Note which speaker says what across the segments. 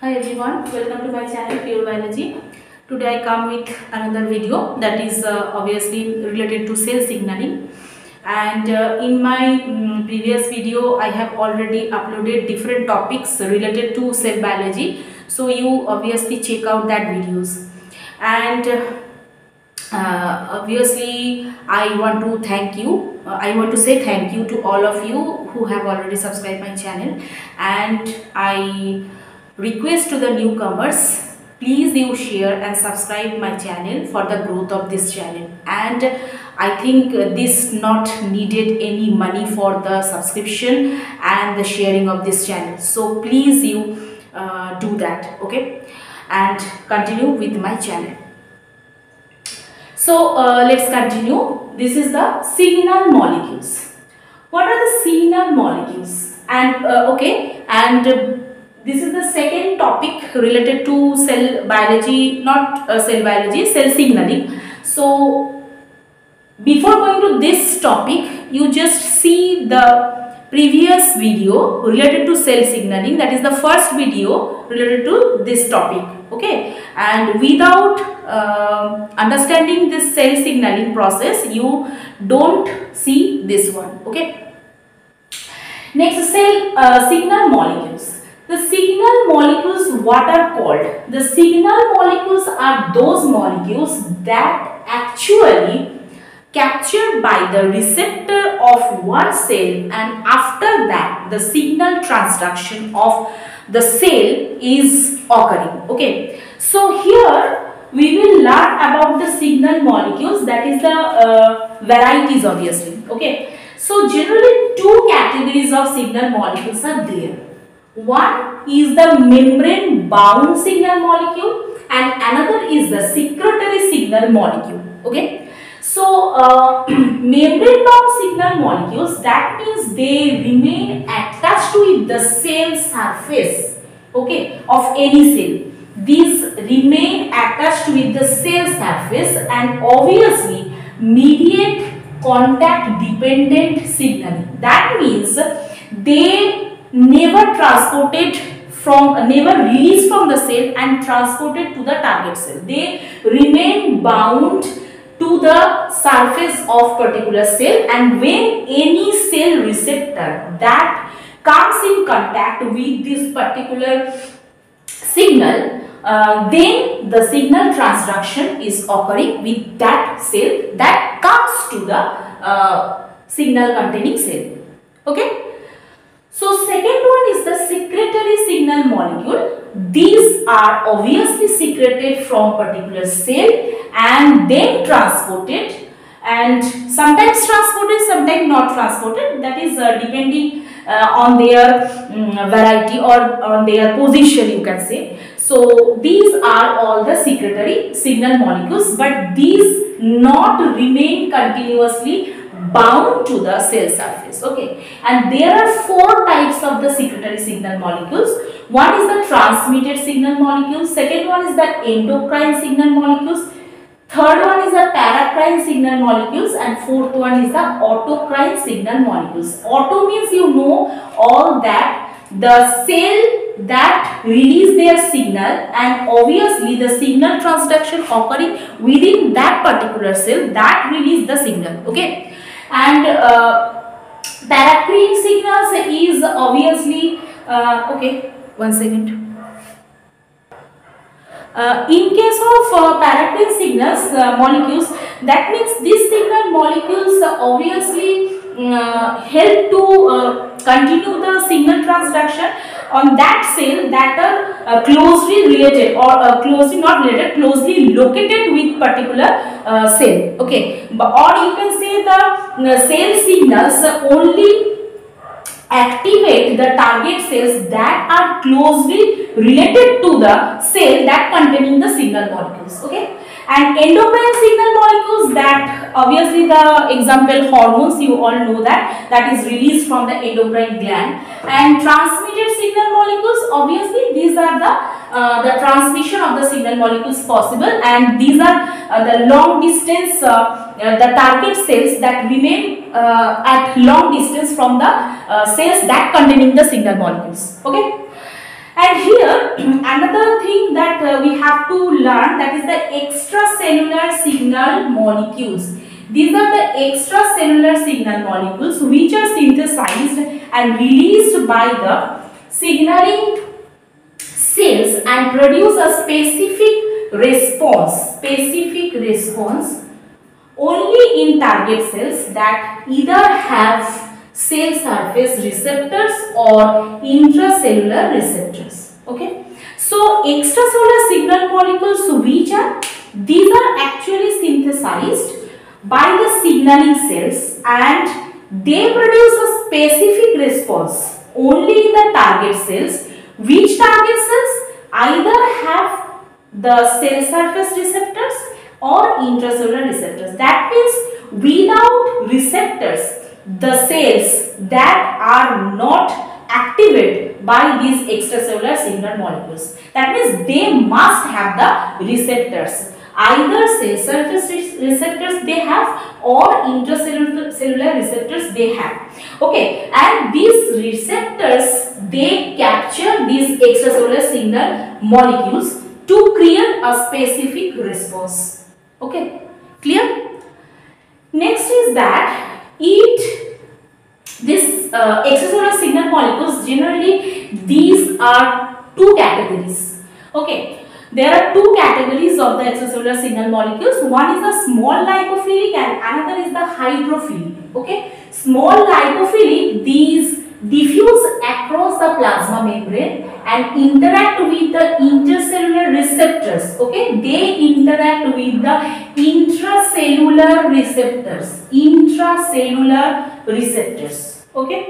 Speaker 1: Hi everyone, welcome to my channel Pure Biology. Today I come with another video that is obviously related to cell signaling, and in my previous video I have already uploaded different topics related to cell biology, so you obviously check out that videos. And obviously I want to thank you. I want to say thank you to all of you who have already subscribed my channel, and I request to the newcomers, please you share and subscribe my channel for the growth of this channel. And I think this not needed any money for the subscription and the sharing of this channel, so please you do that, okay, and continue with my channel. So let's continue. This is the signal molecules. What are the signal molecules? And this is the second topic related to cell biology, not cell biology, cell signaling. So before going to this topic, you just see the previous video related to cell signaling. That is the first video related to this topic, okay. And without understanding this cell signaling process, you don't see this one, okay. Next, cell signal molecules. The signal molecules, what are called? The signal molecules are those molecules that actually captured by the receptor of one cell, and after that the signal transduction of the cell is occurring, okay. So here we will learn about the signal molecules, that is the varieties obviously, okay. So generally two categories of signal molecules are there. One is the membrane bound signal molecule and another is the secretory signal molecule, okay. So membrane bound signal molecules, that means they remain attached with the cell surface, okay, of any cell. These remain attached with the cell surface and obviously mediate contact dependent signaling. That means they never released from the cell and transported to the target cell. They remain bound to the surface of particular cell, and when any cell receptor that comes in contact with this particular signal, then the signal transduction is occurring with that cell that comes to the signal containing cell, okay. So second one is the secretory signal molecule. These are obviously secreted from particular cell and then transported, and sometimes transported, sometimes not transported. That is depending on their variety or on their position, you can say. So these are all the secretory signal molecules, but these not remain continuously bound to the cell surface, okay. And there are four types of the secretory signal molecules. One is the transmitted signal molecules, second one is the endocrine signal molecules, third one is the paracrine signal molecules, and fourth one is the autocrine signal molecules. Auto means you know all that the cell that release their signal, and obviously the signal transduction occurring within that particular cell that release the signal, okay. And paracrine signals is obviously okay, one second. In case of paracrine signals molecules, that means these signal molecules obviously help to continue the signal transduction on that cell that are closely related or closely not related, closely located with particular cell, okay. Or you can say the cell signals only activate the target cells that are closely related to the cell that containing the signal molecules, okay. And endocrine signal molecules, that obviously the example hormones, you all know that is released from the endocrine gland. And transmitted signal molecules, obviously these are the transmission of the signal molecules possible, and these are the long distance the target cells that remain at long distance from the cells that containing the signal molecules, okay. And here another thing that we have to learn, that is the extracellular signal molecules. These are the extracellular signal molecules which are synthesized and released by the signaling cells and produce a specific response only in target cells that either have cell surface receptors or intracellular receptors. Okay, so extracellular signal molecules, which are, these are actually synthesized by the signaling cells and they produce a specific response only in the target cells. Which target cells? Either have the cell surface receptors or intracellular receptors. That means without receptors, the cells that are not activated by these extracellular signal molecules, that means they must have the receptors. Either cell surface receptors they have or intracellular receptors they have. Okay, and these receptors, they capture these extracellular signal molecules to create a specific response. Okay, clear? Next is that this extracellular signal molecules, generally these are two categories. Okay, there are two categories of the extracellular signal molecules. One is the small lipophilic and another is the hydrophilic. Okay, small lipophilic, these diffuse across the plasma membrane and interact with the intercellular receptors. Okay, they interact with the intracellular receptors. Okay,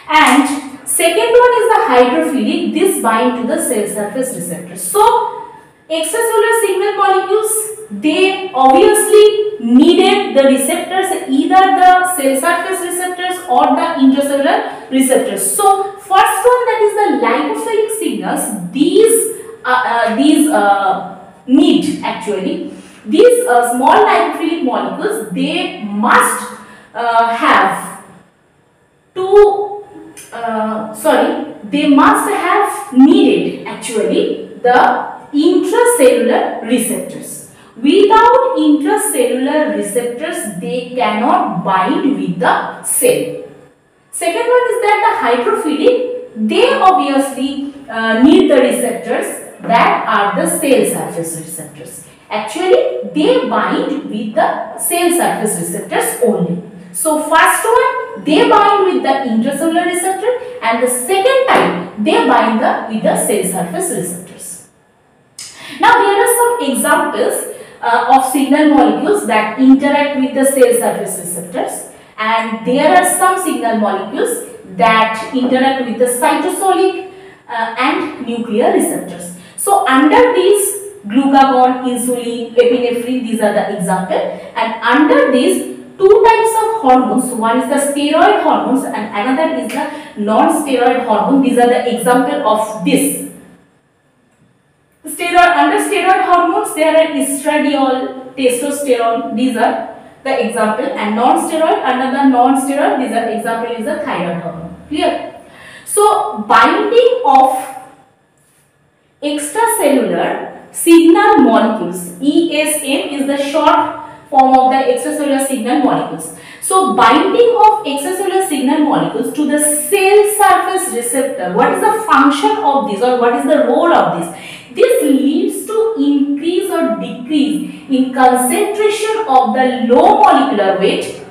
Speaker 1: and second one is the hydrophilic. This bind to the cell surface receptors. So extracellular signal molecules, they obviously needed the receptors, either the cell surface receptors or the intracellular receptors. So first one, that is the lipophilic signals, these need actually, these small lipophilic molecules, they must needed actually the intracellular receptors. Without intracellular receptors, they cannot bind with the cell. Second one is that the hydrophilic, they obviously need the receptors that are the cell surface receptors. Actually, they bind with the cell surface receptors only. So first one, they bind with the intracellular receptor, and the second time they bind with the cell surface receptors. Now there are some examples of signal molecules that interact with the cell surface receptors, and there are some signal molecules that interact with the cytosolic and nuclear receptors. So under these, glucagon, insulin, epinephrine, these are the example, and under these two types of hormones, one is the steroid hormones and another is the non-steroid hormone. These are the example of this. Under steroid hormones, there are estradiol, testosterone, these are the example, and non-steroid, under the non-steroid, these are example is the thyroid hormone. Clear? So binding of extracellular signal molecules, ESM is the short form of the extracellular signal molecules. So binding of extracellular signal molecules to the cell surface receptor, what is the function of this, or what is the role of this? This leads to increase or decrease in concentration of the low molecular weight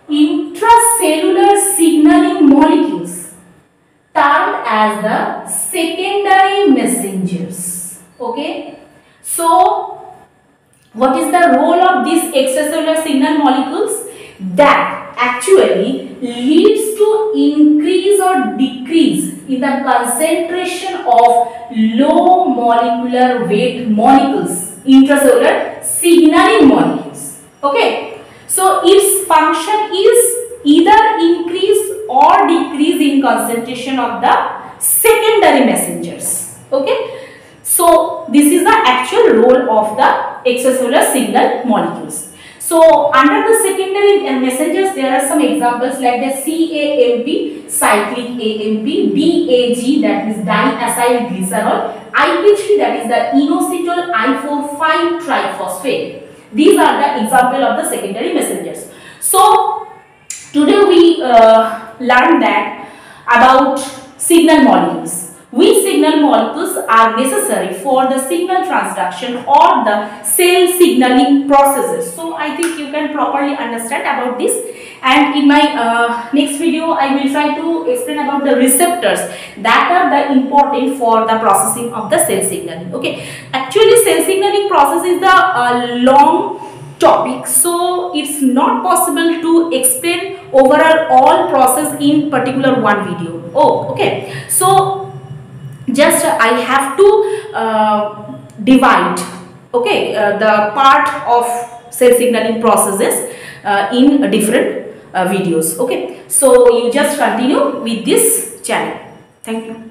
Speaker 1: intracellular signaling molecules termed as the secondary messengers. Okay, so what is the role of these extracellular signal molecules? That actually leads to increase or decrease in the concentration of low molecular weight molecules, intracellular signaling molecules. Okay, so its function is either increase or decrease in concentration of the secondary messengers. Okay, so this is the actual role of the extracellular signal molecules. So under the secondary messengers, there are some examples like the CAMP, cyclic AMP, DAG, that is diacylglycerol, IP3, that is the inositol I4,5 triphosphate. These are the example of the secondary messengers. So today we learned that about signal molecules. Which signal molecules are necessary for the signal transduction or the cell signaling processes. So I think you can properly understand about this, and in my next video I will try to explain about the receptors that are the important for the processing of the cell signaling. Okay, actually cell signaling process is the long topic, so it's not possible to explain overall all process in particular one video. Oh, okay, so just I have to divide, okay, the part of cell signaling processes in different videos. Okay, so you just continue with this channel. Thank you.